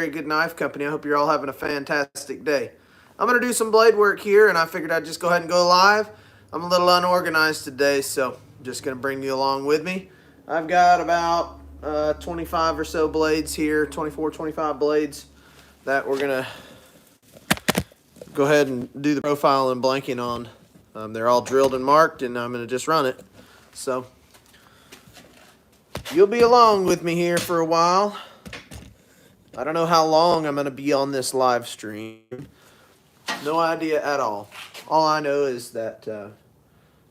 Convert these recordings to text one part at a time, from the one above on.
Very Good Knife Company. I hope you're all having a fantastic day. I'm going to do some blade work here, and I figured I'd just go ahead and go live. I'm a little unorganized today, so I'm just going to bring you along with me. I've got about 25 or so blades here, 24, 25 blades that we're going to go ahead and do the profile and blanking on. They're all drilled and marked, and I'm going to just run it. So you'll be along with me here for a while. I don't know how long I'm going to be on this live stream. No idea at all. All I know is that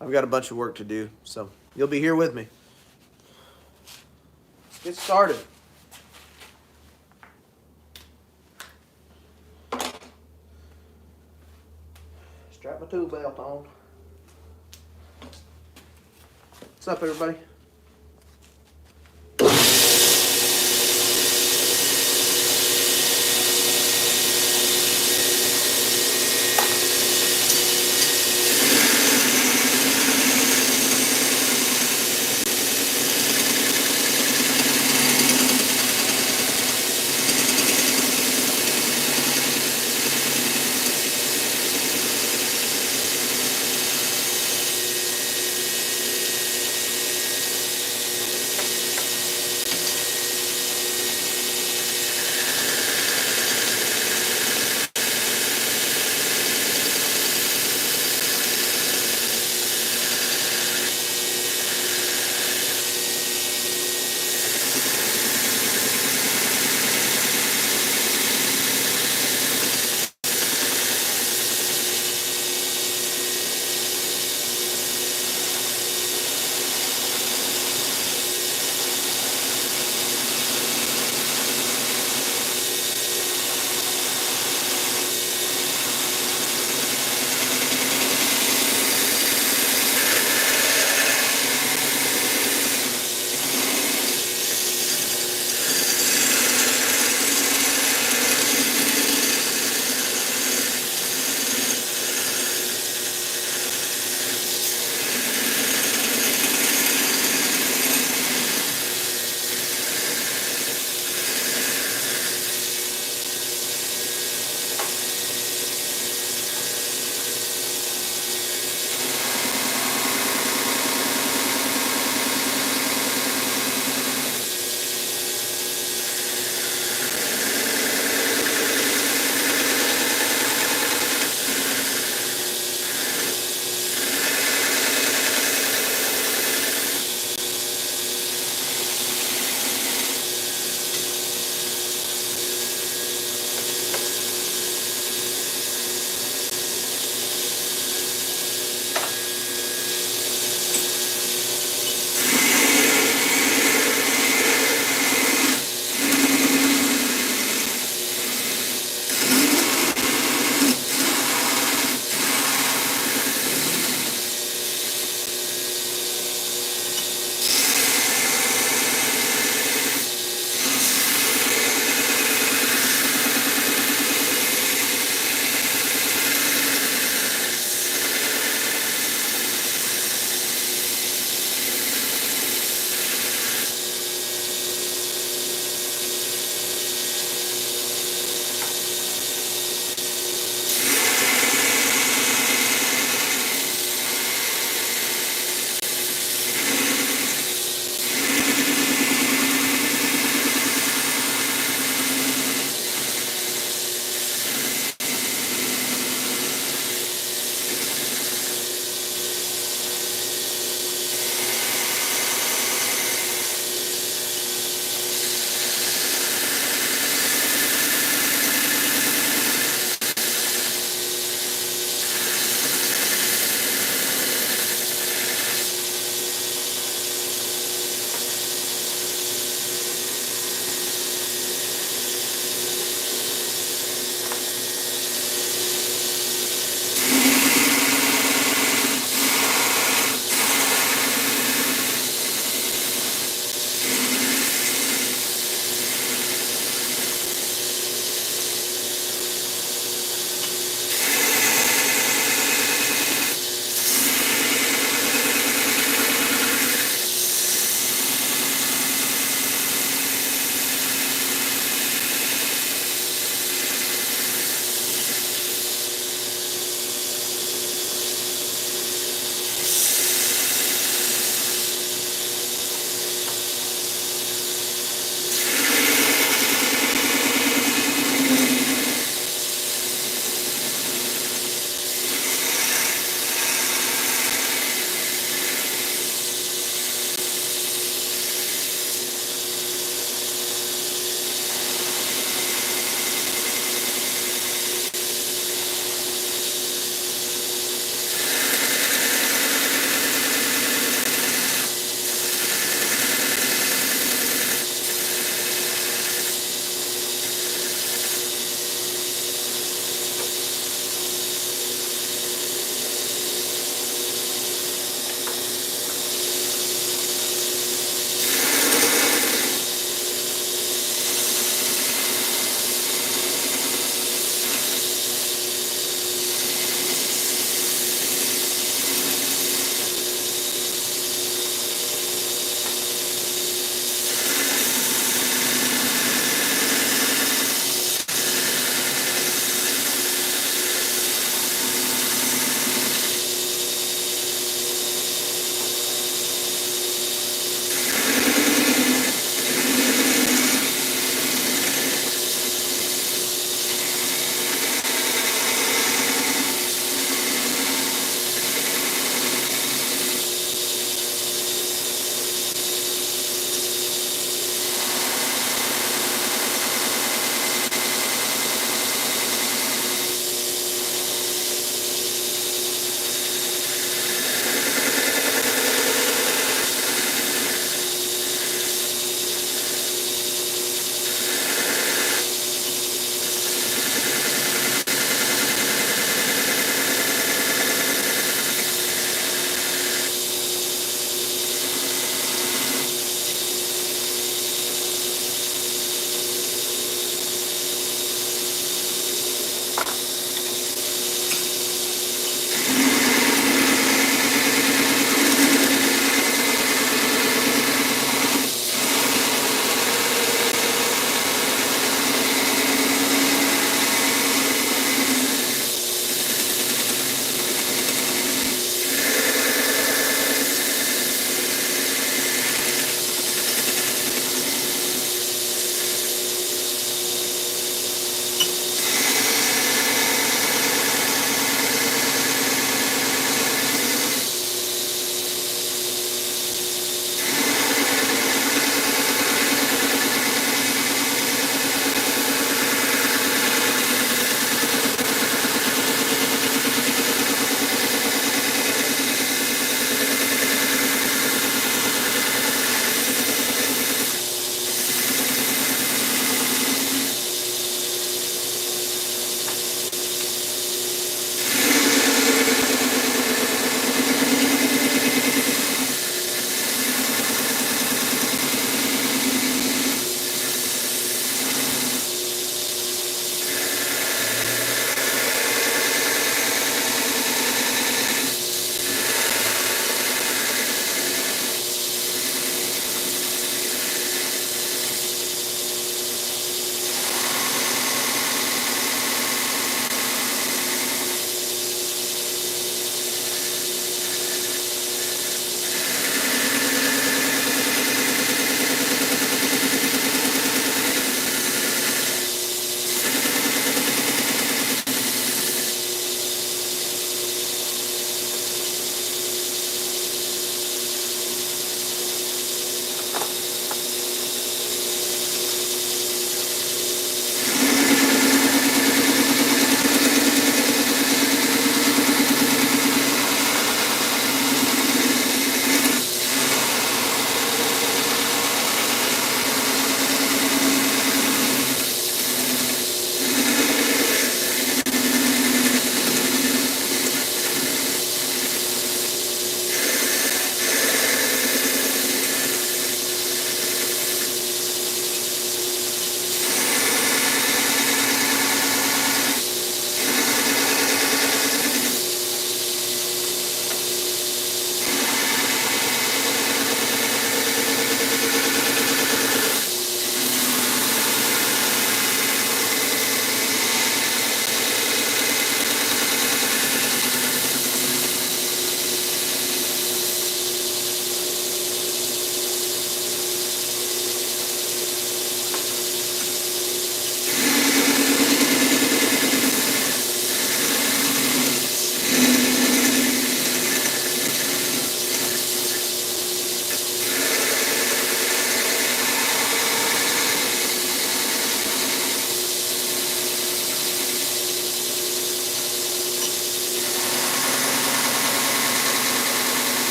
I've got a bunch of work to do, so you'll be here with me. Let's get started. Strap my tool belt on. What's up, everybody?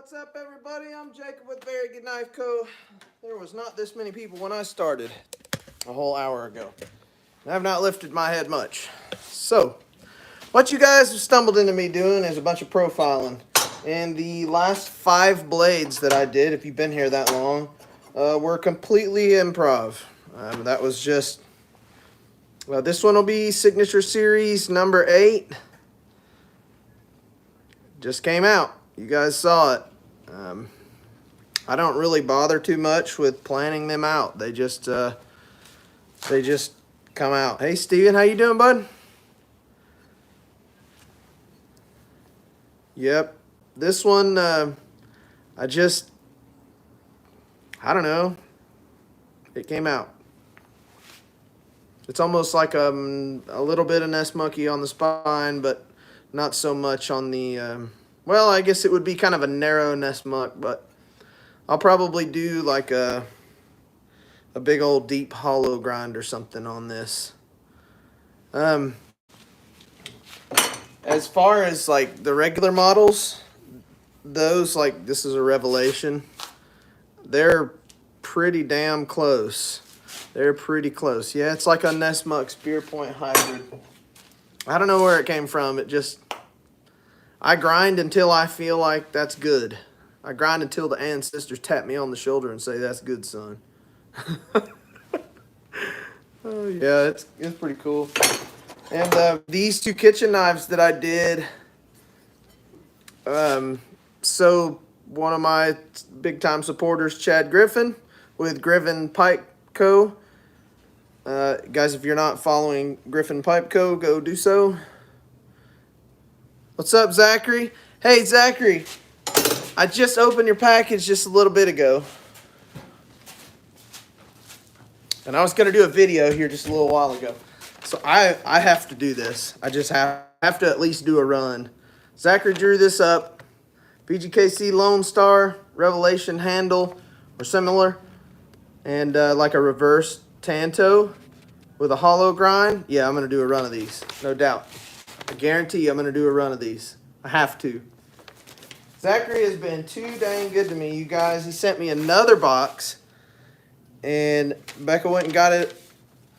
What's up, everybody? I'm Jacob with Very Good Knife Co. There was not this many people when I started a whole hour ago. I have not lifted my head much. So, what you guys have stumbled into me doing is a bunch of profiling. And the last 5 blades that I did, if you've been here that long, were completely improv. That was just... Well, this one will be Signature Series number 8. Just came out. You guys saw it. I don't really bother too much with planning them out. They just come out. Hey, Steven, how you doing, bud? Yep. This one, I don't know. It came out. It's almost like a little bit of Nest Monkey on the spine, but not so much on the, well, I guess it would be kind of a narrow Nest Monk, but I'll probably do like a big old deep hollow grind or something on this. As far as like the regular models, those, like, this is a Revelation. They're pretty damn close. They're pretty close. Yeah, it's like a Nest Monk Spear Point hybrid. I don't know where it came from. It just, I grind until I feel like that's good. I grind until the ancestors tap me on the shoulder and say, that's good, son. Oh, yeah, it's pretty cool. And these 2 kitchen knives that I did, so one of my big-time supporters, Chad Griffin, with Griffin Pipe Co. Guys, if you're not following Griffin Pipe Co., go do so. What's up, Zachary? Hey, Zachary, I just opened your package just a little bit ago. And I was going to do a video here just a little while ago. So I have to do this. I just have to at least do a run. Zachary drew this up. VGKC Lone Star, Revelation handle, or similar. And like a reverse Tanto with a hollow grind. Yeah, I'm going to do a run of these. No doubt. I guarantee you I'm going to do a run of these. I have to. Zachary has been too dang good to me, you guys. He sent me another box. And Becca went and got it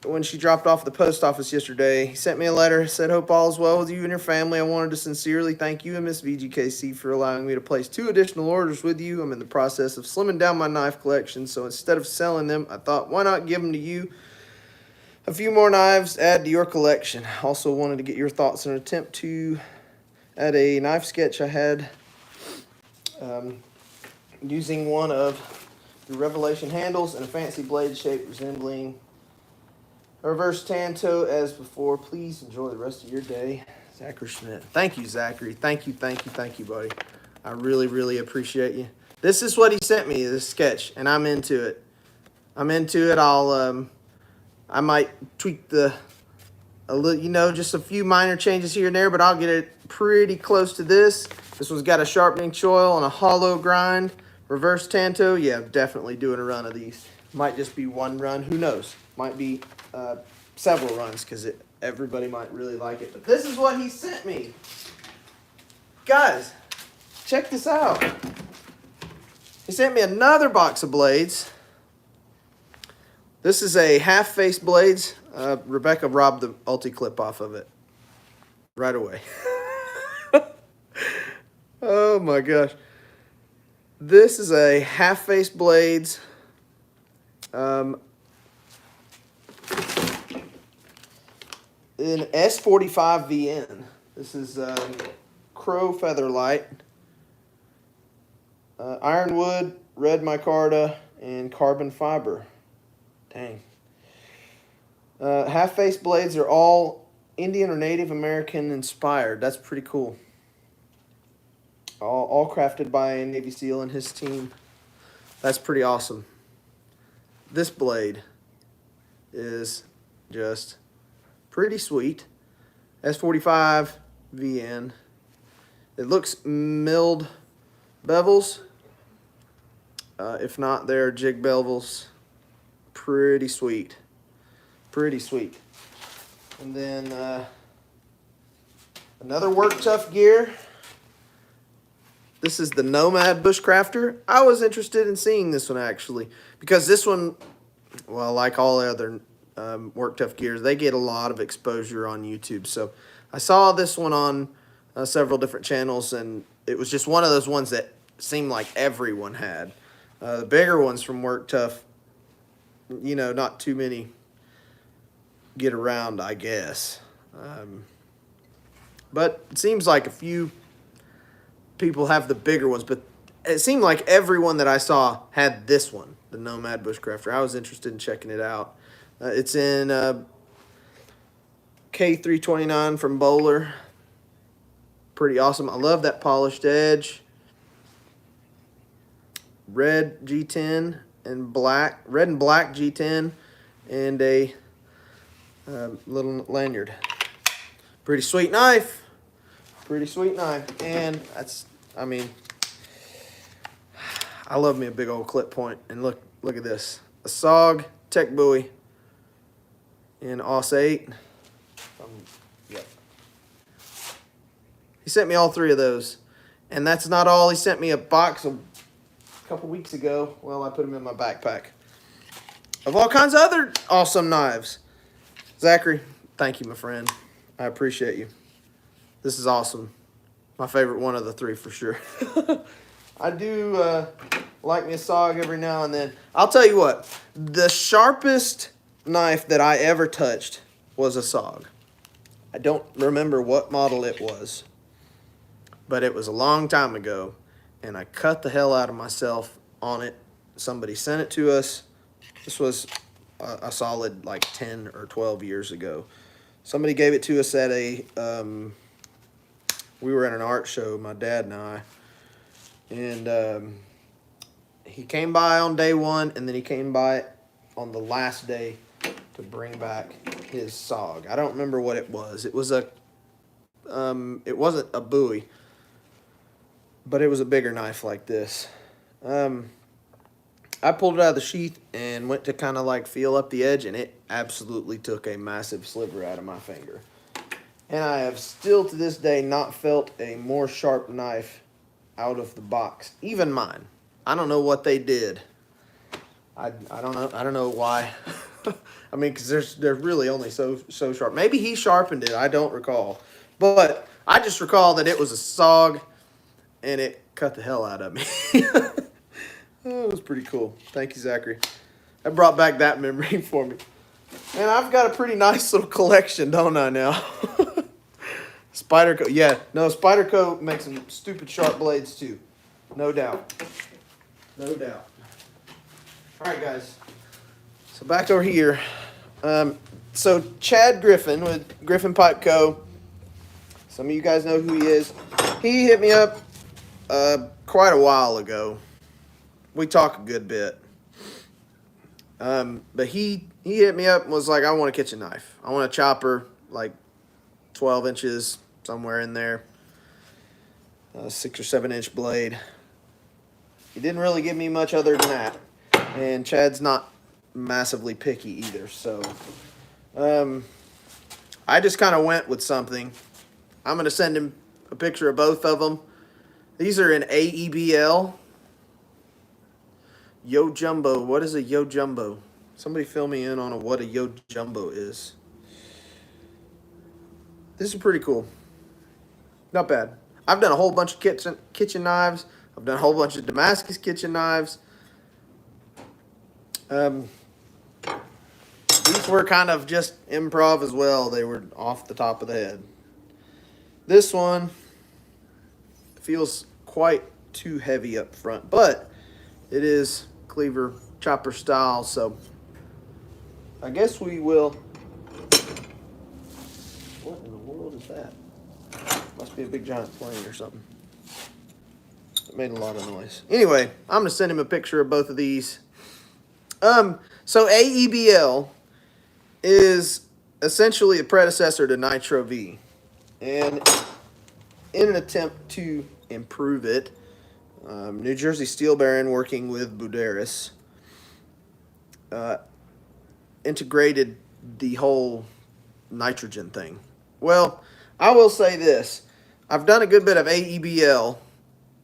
when she dropped off at the post office yesterday. He sent me a letter, said, hope all is well with you and your family. I wanted to sincerely thank you and Miss VGKC for allowing me to place 2 additional orders with you. I'm in the process of slimming down my knife collection, so instead of selling them, I thought, why not give them to you? A few more knives add to your collection. Also wanted to get your thoughts in an attempt to add a knife sketch I had using one of the Revelation handles and a fancy blade shape resembling a reverse Tanto as before. Please enjoy the rest of your day. Zachary Schmidt. Thank you, Zachary. Thank you, buddy. I really, really appreciate you. This is what he sent me, this sketch, and I'm into it. I might tweak just a few minor changes here and there, but I'll get it pretty close to this. This one's got a sharpening choil and a hollow grind. Reverse Tanto, yeah, definitely doing a run of these. Might just be one run, who knows? Might be several runs because everybody might really like it. But this is what he sent me. Guys, check this out. He sent me another box of blades. This is a half-face blades. Rebecca robbed the ulti-clip off of it right away. Oh my gosh. This is a half-face blades. In S45 VN. This is Crow Featherlight. Ironwood, red micarta, and carbon fiber. Dang. Half-face blades are all Indian or Native American inspired. That's pretty cool. All crafted by a Navy SEAL and his team. That's pretty awesome. This blade is just pretty sweet. S45 VN. It looks milled bevels. If not, they're jig bevels. Pretty sweet. Pretty sweet. And then another Work Tough gear. This is the Nomad Bushcrafter. I was interested in seeing this one actually because this one, well, like all other Work Tough gears, they get a lot of exposure on YouTube. So I saw this one on several different channels, and it was just one of those ones that seemed like everyone had. The bigger ones from Work Tough, you know, not too many get around, I guess. But it seems like a few people have the bigger ones, but it seemed like everyone that I saw had this one, the Nomad Bushcrafter. I was interested in checking it out. It's in K329 from Bowler. Pretty awesome. I love that polished edge. Red G10 and black, red and black G10, and a little lanyard. Pretty sweet knife. Pretty sweet knife. And that's, I mean, I love me a big old clip point. And look at this. A SOG Tech Buoy in AUS 8. Yep. He sent me all three of those. And that's not all. He sent me a box a couple weeks ago. Well, I put them in my backpack. Of all kinds of other awesome knives. Zachary, thank you, my friend. I appreciate you. This is awesome. My favorite one of the three for sure. I do like me a SOG every now and then. I'll tell you what. The sharpest knife that I ever touched was a SOG. I don't remember what model it was, but it was a long time ago, and I cut the hell out of myself on it. Somebody sent it to us. This was a solid like 10 or 12 years ago. Somebody gave it to us at a, we were at an art show, my dad and I, and he came by on day one, and then he came by on the last day to bring back his SOG. I don't remember what it was. It was a, it wasn't a Bowie, but it was a bigger knife like this. I pulled it out of the sheath and went to kind of like feel up the edge, and it absolutely took a massive sliver out of my finger. And I have still to this day not felt a more sharp knife out of the box, even mine. I don't know what they did. I don't know why. I mean, because they're really only so sharp. Maybe he sharpened it. I don't recall. But I just recall that it was a SOG, and it cut the hell out of me. Oh, it was pretty cool. Thank you, Zachary. That brought back that memory for me. And I've got a pretty nice little collection, don't I now? Spyderco. Yeah, no, Spyderco makes some stupid sharp blades too. No doubt. No doubt. All right, guys. So back over here. So Chad Griffin with Griffin Pipe Co. Some of you guys know who he is. He hit me up quite a while ago. We talk a good bit. But he hit me up and was like, I want a kitchen knife. I want a chopper, like 12 inches, somewhere in there. A 6 or 7 inch blade. He didn't really give me much other than that. And Chad's not massively picky either. So I just kind of went with something. I'm going to send him a picture of both of them. These are in AEBL. Yo Jumbo. What is a Yo Jumbo? Somebody fill me in on what a Yo Jumbo is. This is pretty cool. Not bad. I've done a whole bunch of kitchen knives. I've done a whole bunch of Damascus kitchen knives. These were kind of just improv as well. They were off the top of the head. This one feels quite too heavy up front, but it is cleaver chopper style, so I guess we will. What in the world is that? Must be a big giant plane or something. It made a lot of noise. Anyway, I'm gonna send him a picture of both of these. So AEBL is essentially a predecessor to Nitro V, and in an attempt to improve it, New Jersey Steel Baron, working with Buderus, integrated the whole nitrogen thing. Well, I will say this. I've done a good bit of AEBL,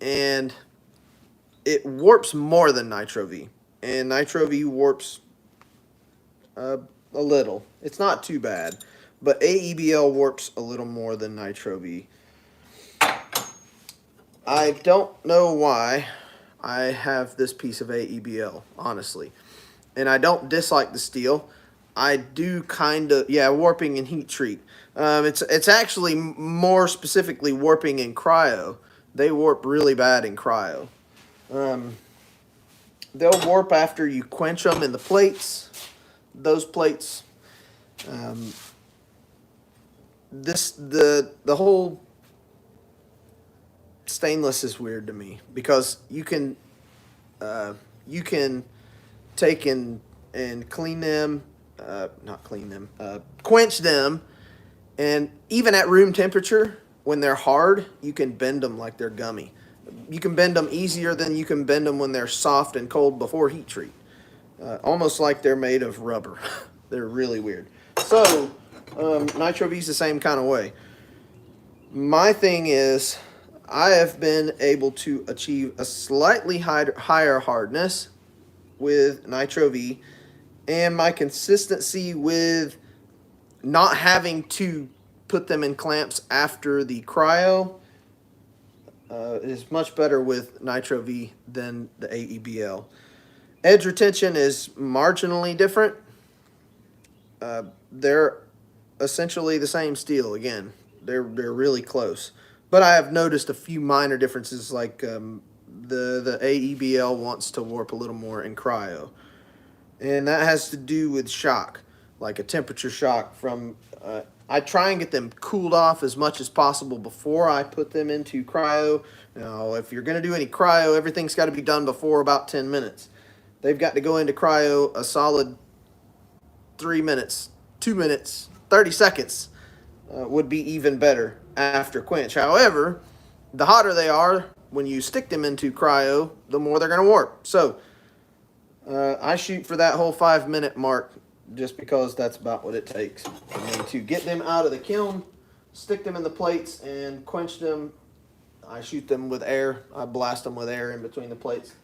and it warps more than Nitro V. And Nitro V warps a little. It's not too bad, but AEBL warps a little more than Nitro V. I don't know why I have this piece of AEBL, honestly. And I don't dislike the steel. I do kind of, yeah, warping and heat treat. It's actually more specifically warping in cryo. They warp really bad in cryo. They'll warp after you quench them in the plates. Those plates, the whole stainless is weird to me because you can take and clean them, not clean them, quench them, and even at room temperature, when they're hard, you can bend them like they're gummy. You can bend them easier than you can bend them when they're soft and cold before heat treat. Almost like they're made of rubber. They're really weird. So, Nitro V is the same kind of way. My thing is, I have been able to achieve a slightly higher hardness with Nitro V, and my consistency with not having to put them in clamps after the cryo is much better with Nitro V than the AEBL. Edge retention is marginally different. They're essentially the same steel. Again, they're really close. But I have noticed a few minor differences, like the AEBL wants to warp a little more in cryo. And that has to do with shock, like a temperature shock from... I try and get them cooled off as much as possible before I put them into cryo. Now, if you're going to do any cryo, everything's got to be done before about 10 minutes. They've got to go into cryo a solid 3 minutes, 2 minutes, 30 seconds would be even better after quench. However, the hotter they are, when you stick them into cryo, the more they're going to warp. So I shoot for that whole 5-minute mark just because that's about what it takes. And then to get them out of the kiln, stick them in the plates and quench them, I shoot them with air. I blast them with air in between the plates.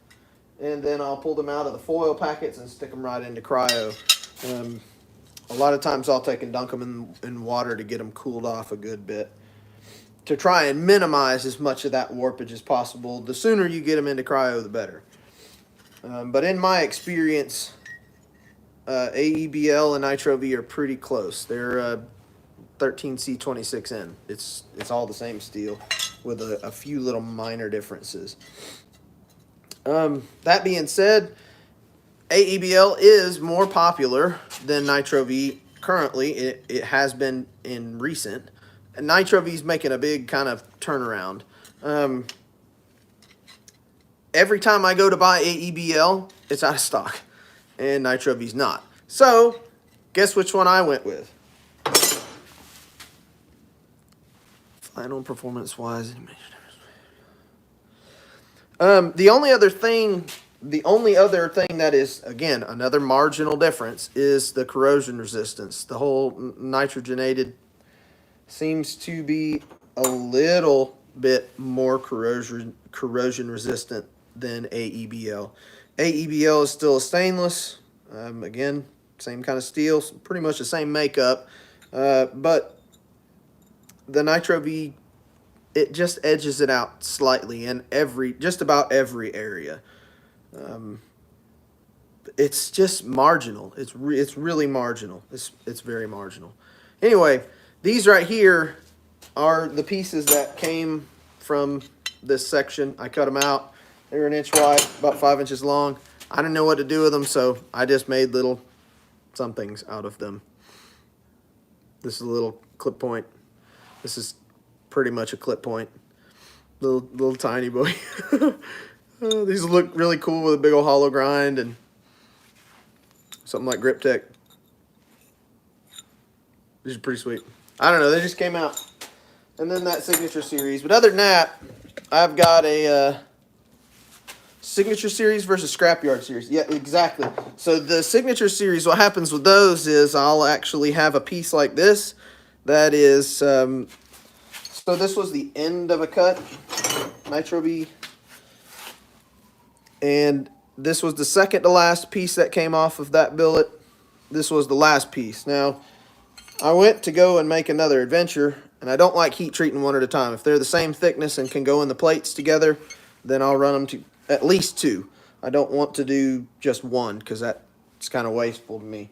And then I'll pull them out of the foil packets and stick them right into cryo. A lot of times I'll take and dunk them in water to get them cooled off a good bit, to try and minimize as much of that warpage as possible. The sooner you get them into cryo, the better. But in my experience, AEBL and Nitro V are pretty close. They're 13C26N. It's all the same steel with a few little minor differences. That being said, AEBL is more popular than Nitro V currently. It has been in recent. And Nitro V is making a big kind of turnaround. Every time I go to buy AEBL, it's out of stock. And Nitro V's not. So, guess which one I went with? Final performance-wise. The only other thing that is, again, another marginal difference is the corrosion resistance. The whole nitrogenated seems to be a little bit more corrosion resistant than AEBL. AEBL is still a stainless. Again, same kind of steel, pretty much the same makeup. But the Nitro V, it just edges it out slightly in just about every area. It's just marginal. It's really marginal. It's very marginal. Anyway, these right here are the pieces that came from this section. I cut them out. They were 1 inch wide, about 5 inches long. I didn't know what to do with them, so I just made little somethings out of them. This is a little clip point. This is pretty much a clip point. Little tiny boy. These look really cool with a big old hollow grind and something like Grip Tech. These are pretty sweet. I don't know, they just came out. And then that Signature Series. But other than that, I've got a Signature Series versus Scrapyard Series. Yeah, exactly. So the Signature Series, what happens with those is I'll actually have a piece like this that is, so this was the end of a cut. Nitro V And this was the second to last piece that came off of that billet. This was the last piece. Now, I went to go and make another adventure, and I don't like heat treating one at a time. If they're the same thickness and can go in the plates together, then I'll run them to at least two. I don't want to do just one because that's kind of wasteful to me.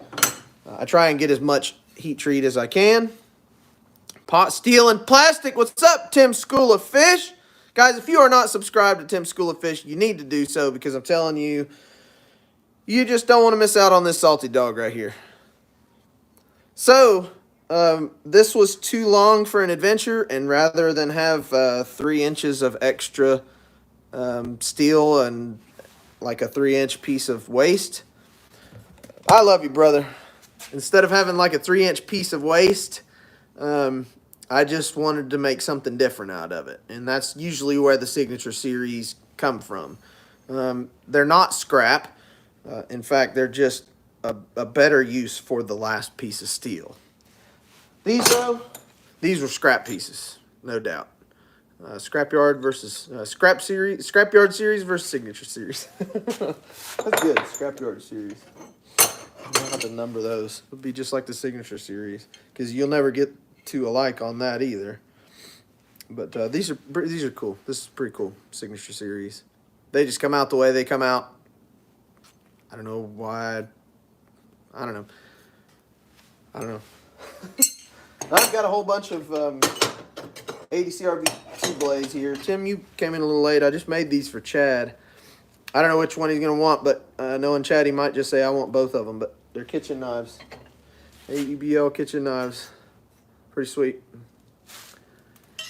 I try and get as much heat treat as I can. Pot, steel, and plastic. What's up, Tim School of Fish? Guys, if you are not subscribed to Tim School of Fish, you need to do so because I'm telling you, you just don't want to miss out on this salty dog right here. So, this was too long for an adventure, and rather than have 3 inches of extra steel and like a 3-inch piece of waste, I love you, brother. Instead of having like a 3-inch piece of waste, I just wanted to make something different out of it. And that's usually where the Signature Series come from. They're not scrap. In fact, they're just a better use for the last piece of steel. These, though, these were scrap pieces, no doubt. Scrapyard versus Scrapyard Series versus Signature Series. That's good, Scrapyard Series. I don't have to number those. It'll be just like the Signature Series because you'll never get two alike on that either. But these are cool. This is pretty cool, Signature Series. They just come out the way they come out. I don't know why. I don't know. I've got a whole bunch of ADCRV2 blades here. Tim, you came in a little late. I just made these for Chad. I don't know which one he's going to want, but knowing Chad, he might just say, I want both of them. But they're kitchen knives. AEBL kitchen knives. Pretty sweet.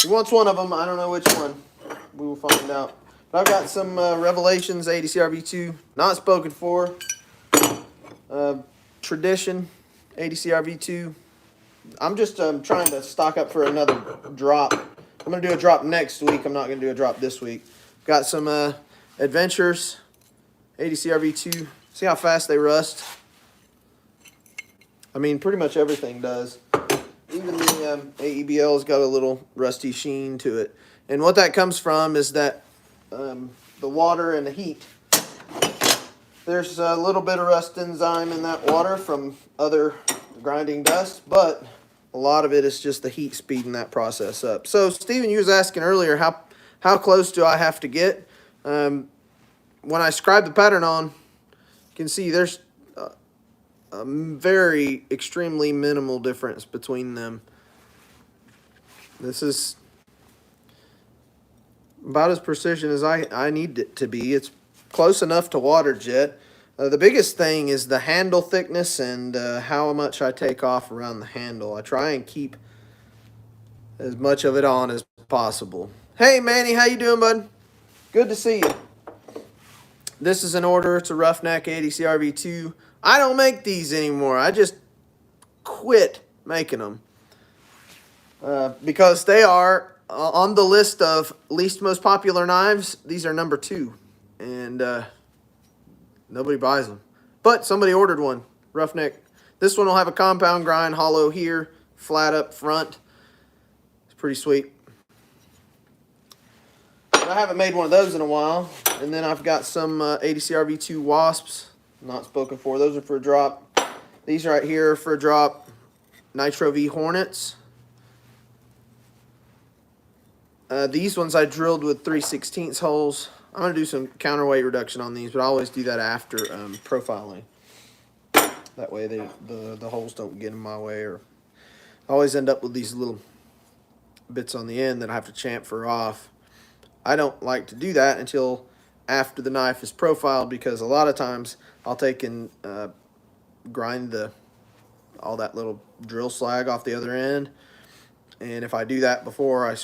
He wants one of them. I don't know which one. We will find out. But I've got some Revelations ADCRV2. Not spoken for. Tradition ADCRV2. I'm just trying to stock up for another drop. I'm going to do a drop next week. I'm not going to do a drop this week. Got some Adventures ADCRV2. See how fast they rust? I mean, pretty much everything does. Even the AEBL's got a little rusty sheen to it. And what that comes from is that the water and the heat. There's a little bit of rust enzyme in that water from other grinding dust, but a lot of it is just the heat speeding that process up. So, Steven, you was asking earlier, how close do I have to get? When I scribe the pattern on, you can see there's a very extremely minimal difference between them. This is about as precision as I need it to be. It's close enough to water jet. The biggest thing is the handle thickness and how much I take off around the handle. I try and keep as much of it on as possible. Hey, Manny, how you doing, bud? Good to see you. This is an order. It's a Roughneck ADCRV2. I don't make these anymore. I just quit making them because they are on the list of least most popular knives. These are number 2, and nobody buys them. But somebody ordered one. Roughneck. This one will have a compound grind, hollow here, flat up front. It's pretty sweet. I haven't made one of those in a while. And then I've got some ADCRV2 Wasps. Not spoken for. Those are for a drop. These right here are for a drop. Nitro V Hornets. These ones I drilled with 3/16 holes. I'm going to do some counterweight reduction on these, but I always do that after profiling. That way the holes don't get in my way. Or I always end up with these little bits on the end that I have to chamfer off. I don't like to do that until after the knife is profiled, because a lot of times I'll take and grind all that little drill slag off the other end. And if I do that before I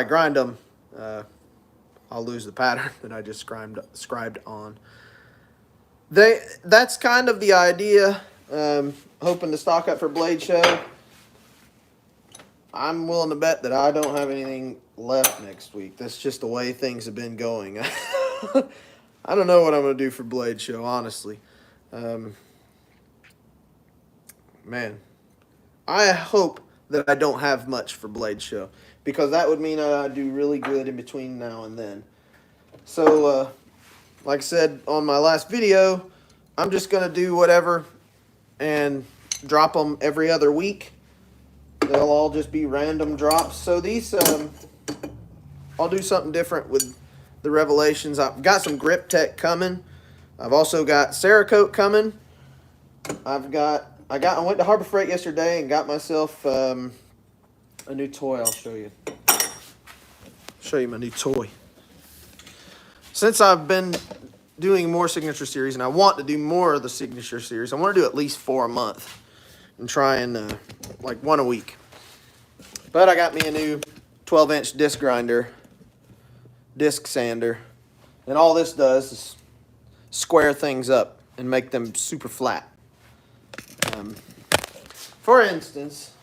grind them, I'll lose the pattern that I just scribed on. That's kind of the idea. Hoping to stock up for Blade Show. I'm willing to bet that I don't have anything left next week. That's just the way things have been going. I don't know what I'm going to do for Blade Show, honestly. Man, I hope that I don't have much for Blade Show, because that would mean I do really good in between now and then. So like I said on my last video, I'm just going to do whatever and drop them every other week. They'll all just be random drops. So these, I'll do something different with the Revelations. I've got some Grip Tech coming. I've also got Cerakote coming. I went to Harbor Freight yesterday and got myself a new toy. I'll show you. Show you my new toy. Since I've been doing more Signature Series, and I want to do more of the Signature Series, I want to do at least 4 a month and try and like 1 a week. But I got me a new 12-inch disc sander, and all this does is square things up and make them super flat. For instance,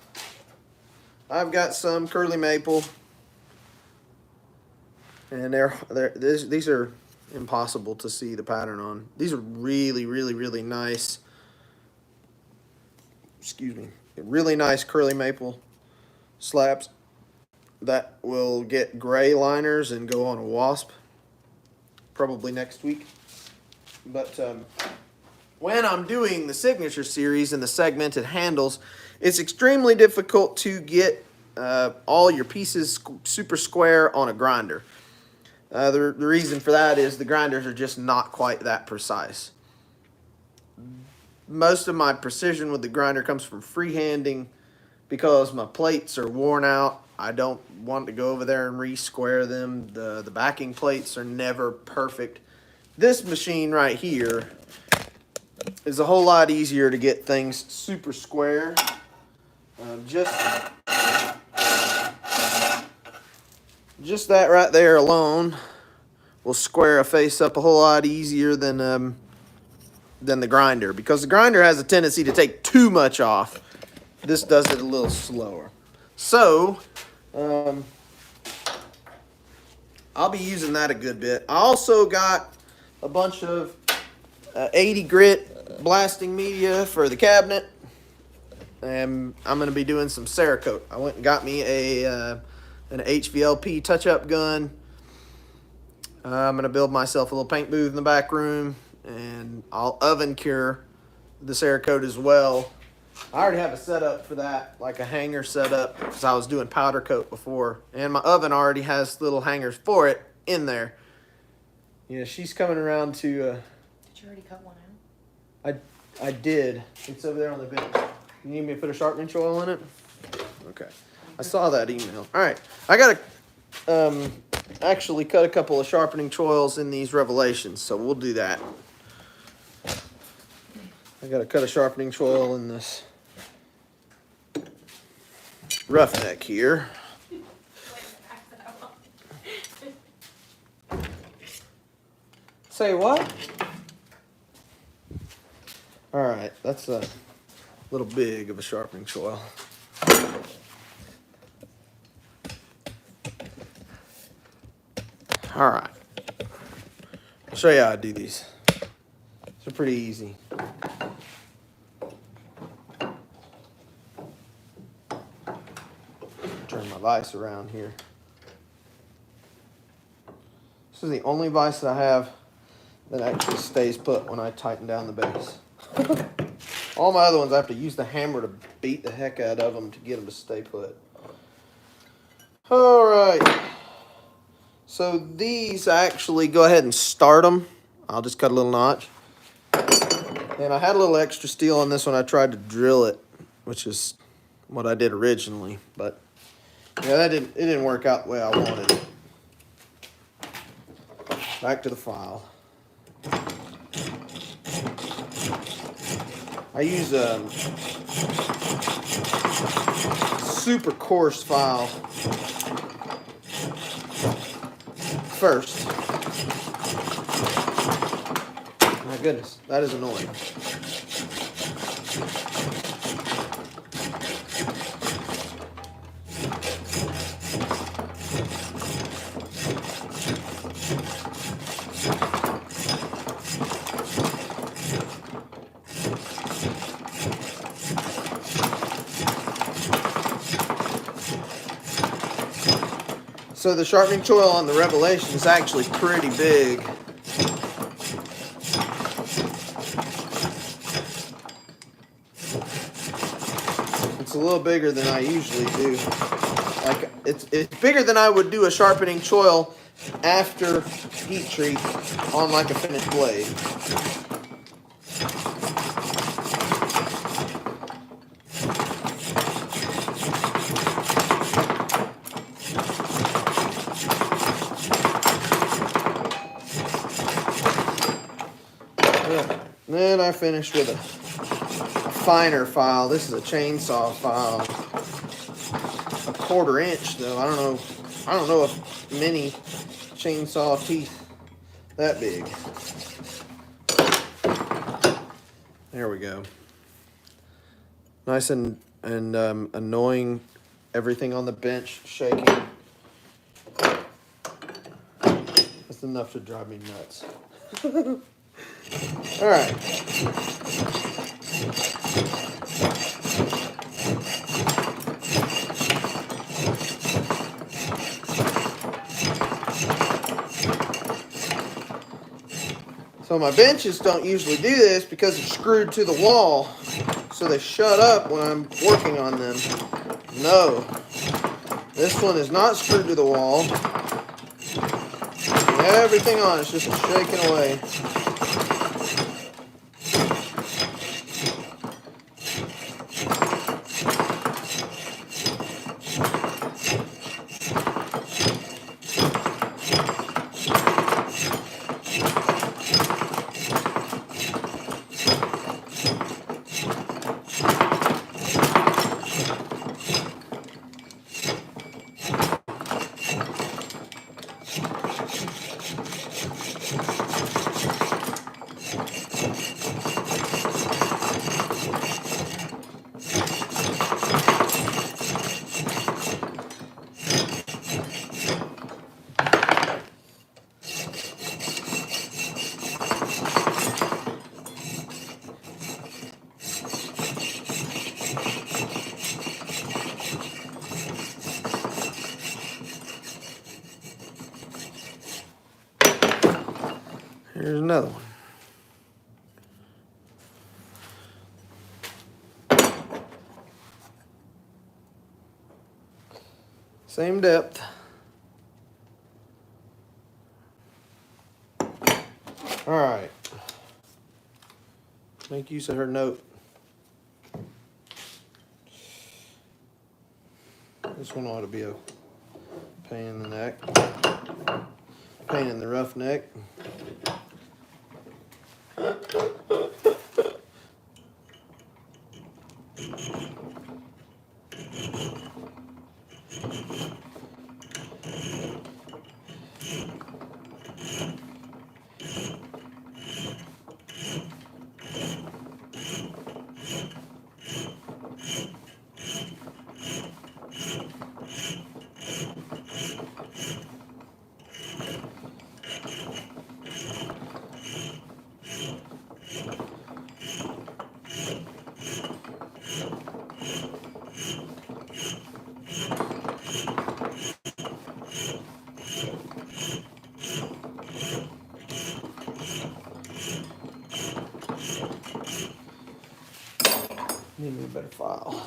I've got some curly maple, and these are impossible to see the pattern on. These are really, really, really nice. Excuse me, really nice curly maple slabs that will get gray liners and go on a wasp probably next week. But when I'm doing the Signature Series and the segmented handles, it's extremely difficult to get all your pieces super square on a grinder. The reason for that is the grinders are just not quite that precise. Most of my precision with the grinder comes from freehanding because my plates are worn out. I don't want to go over there and re-square them. The backing plates are never perfect. This machine right here is a whole lot easier to get things super square. Just that right there alone will square a face up a whole lot easier than the grinder, because the grinder has a tendency to take too much off. This does it a little slower. So I'll be using that a good bit. I also got a bunch of 80 grit blasting media for the cabinet, and I'm going to be doing some Cerakote. I went and got me an HVLP touch-up gun. I'm going to build myself a little paint booth in the back room, and I'll oven cure the Cerakote as well. I already have a setup for that, like a hanger setup, because I was doing powder coat before, and my oven already has little hangers for it in there. Yeah, she's coming around to... Did you already cut one out? I did. It's over there on the bench. You need me to put a sharpening choil in it? Okay. I saw that email. All right. I got to actually cut a couple of sharpening choils in these Revelations, so we'll do that. I got to cut a sharpening choil in this Roughneck here. Say what? All right, that's a little big of a sharpening choil. All right, I'll show you how I do these. They're pretty easy. Turn my vise around here. This is the only vise that I have that actually stays put when I tighten down the base. All my other ones I have to use the hammer to beat the heck out of them to get them to stay put. All right. So these, I actually go ahead and start them. I'll just cut a little notch. And I had a little extra steel on this one. I tried to drill it, which is what I did originally, but yeah, it didn't work out the way I wanted it. Back to the file. I use a super coarse file first. My goodness, that is annoying. So the sharpening choil on the Revelation is actually pretty big. little bigger than I usually do. Like it's bigger than I would do a sharpening choil after heat treat on like a finished blade. Yeah. Then I finished with a finer file. This is a chainsaw file. A 1/4 inch though. I don't know if many chainsaw teeth that big. There we go. Nice and annoying. Everything on the bench shaking. That's enough to drive me nuts. All right. So my benches don't usually do this because they're screwed to the wall, so they shut up when I'm working on them. No, this one is not screwed to the wall. Everything on it's just shaking away. Here's another one. Same depth. All right. Make use of her note. This one ought to be a pain in the neck. Pain in the rough neck. Need me a better file.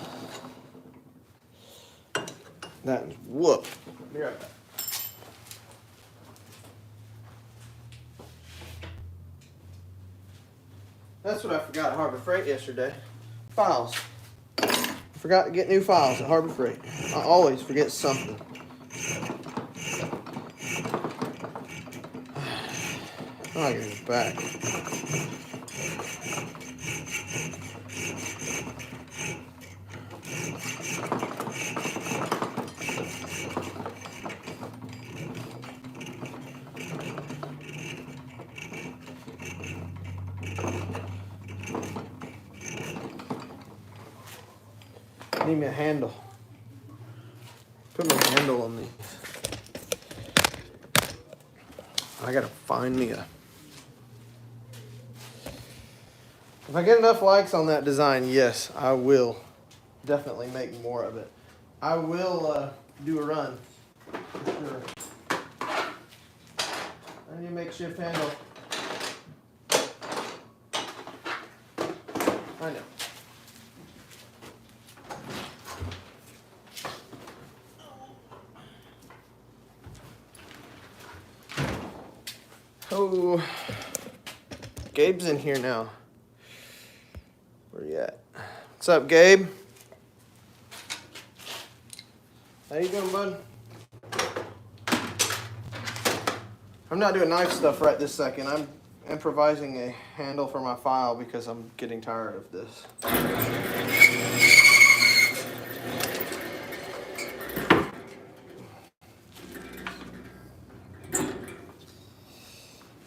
That is whoop. Be right back. That's what I forgot at Harbor Freight yesterday. Files. I forgot to get new files at Harbor Freight. I always forget something. Oh, I gotta go back. Need me a handle. Put my handle on these. I gotta find me a. If I get enough likes on that design, yes, I will definitely make more of it. I will do a run for sure. I need a makeshift handle. I know. Oh, Gabe's in here now. Where you at? What's up, Gabe? How you doing, bud? I'm not doing knife stuff right this second. I'm improvising a handle for my file because I'm getting tired of this.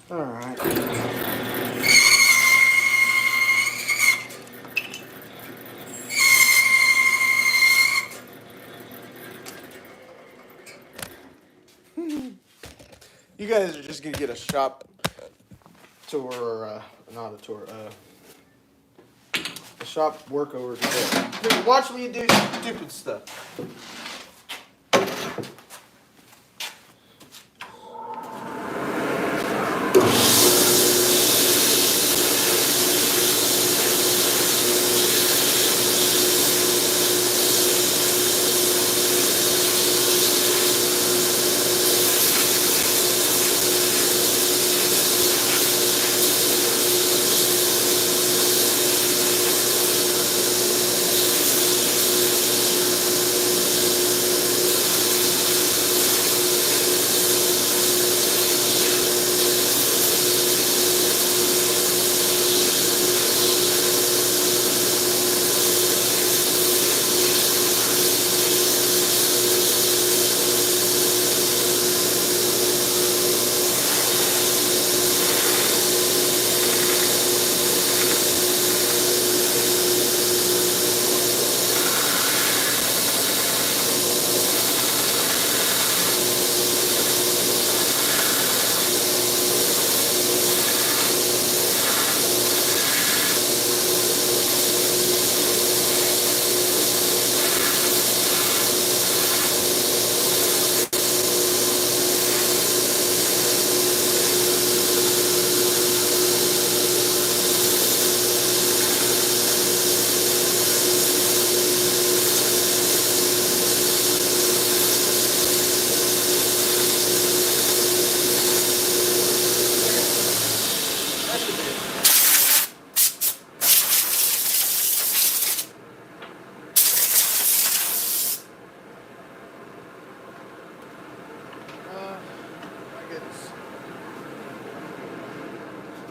All right. You guys are just gonna get a shop tour, or not a tour, a shop workover today. Dude, watch me do stupid stuff.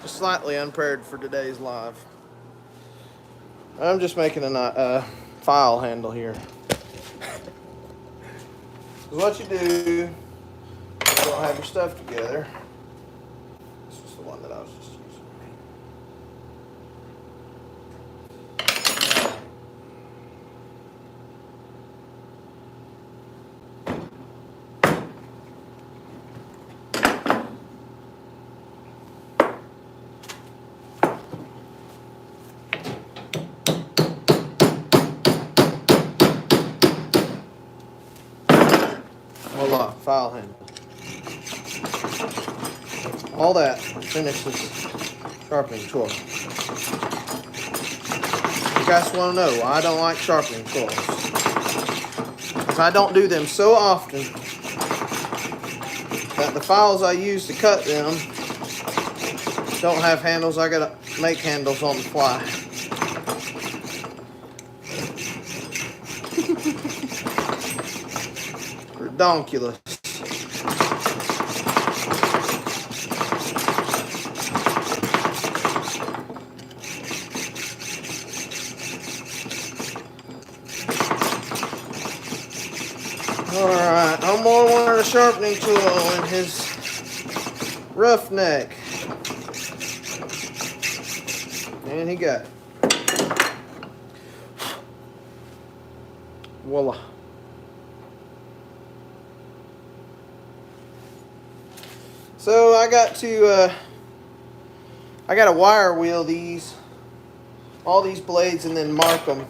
Just slightly unprepared for today's live. I'm just making a file handle here. What you do, you don't have your stuff together. This was the one that I was just using. Voila, file handle. All that finished this sharpening tool. You guys want to know why I don't like sharpening tools? Because I don't do them so often that the files I use to cut them don't have handles. I gotta make handles on the fly. Redonkulous. Alright, no more wanted a sharpening tool in his roughneck. And he got it. Voila. So I got to wire wheel all these blades and then mark them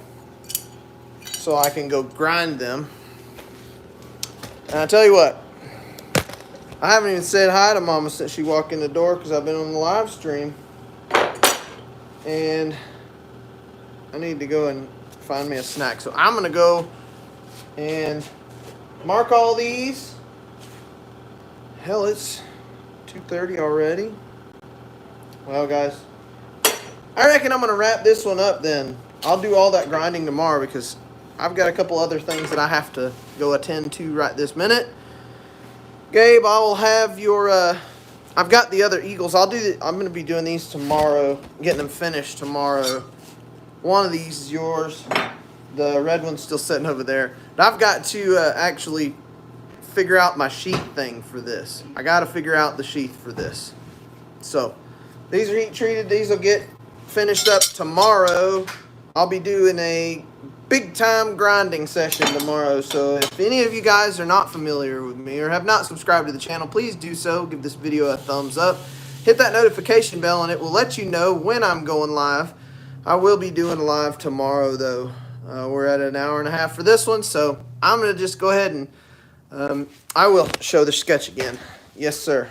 so I can go grind them. And I tell you what, I haven't even said hi to Mama since she walked in the door because I've been on the live stream. And I need to go and find me a snack. So I'm going to go and mark all these. Hell, it's 2:30 already. Well, guys, I reckon I'm going to wrap this one up then. I'll do all that grinding tomorrow because I've got a couple other things that I have to go attend to right this minute. Gabe, I will have your, I've got the other Eagles. I'm going to be doing these tomorrow, getting them finished tomorrow. One of these is yours. The red one's still sitting over there. But I've got to actually figure out my sheath thing for this. I got to figure out the sheath for this. So, these are heat treated. These will get finished up tomorrow. I'll be doing a big time grinding session tomorrow. So if any of you guys are not familiar with me or have not subscribed to the channel, please do so. Give this video a thumbs up. Hit that notification bell and it will let you know when I'm going live. I will be doing live tomorrow though. We're at an hour and a half for this one. So I'm going to just go ahead and I will show the sketch again. Yes, sir.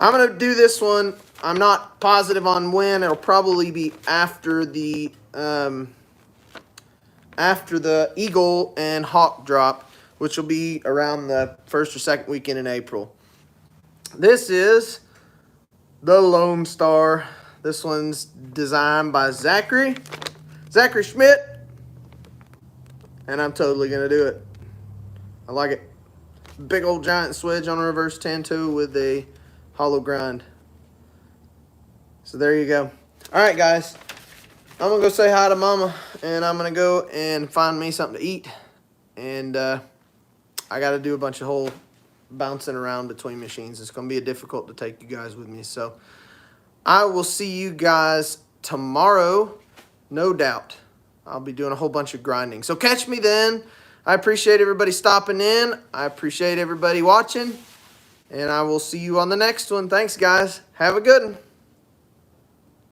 I'm going to do this one. I'm not positive on when. It'll probably be after the Eagle and Hawk drop, which will be around the first or second weekend in April. This is the Lone Star. This one's designed by Zachary Schmidt, and I'm totally gonna do it. I like it. Big old giant swedge on a reverse tan-toe with a hollow grind. So there you go. All right, guys. I'm going to go say hi to Mama, and I'm going to go and find me something to eat. And I got to do a bunch of whole bouncing around between machines. It's going to be difficult to take you guys with me. So I will see you guys tomorrow, no doubt. I'll be doing a whole bunch of grinding. So catch me then. I appreciate everybody stopping in. I appreciate everybody watching. And I will see you on the next one. Thanks, guys. Have a good one.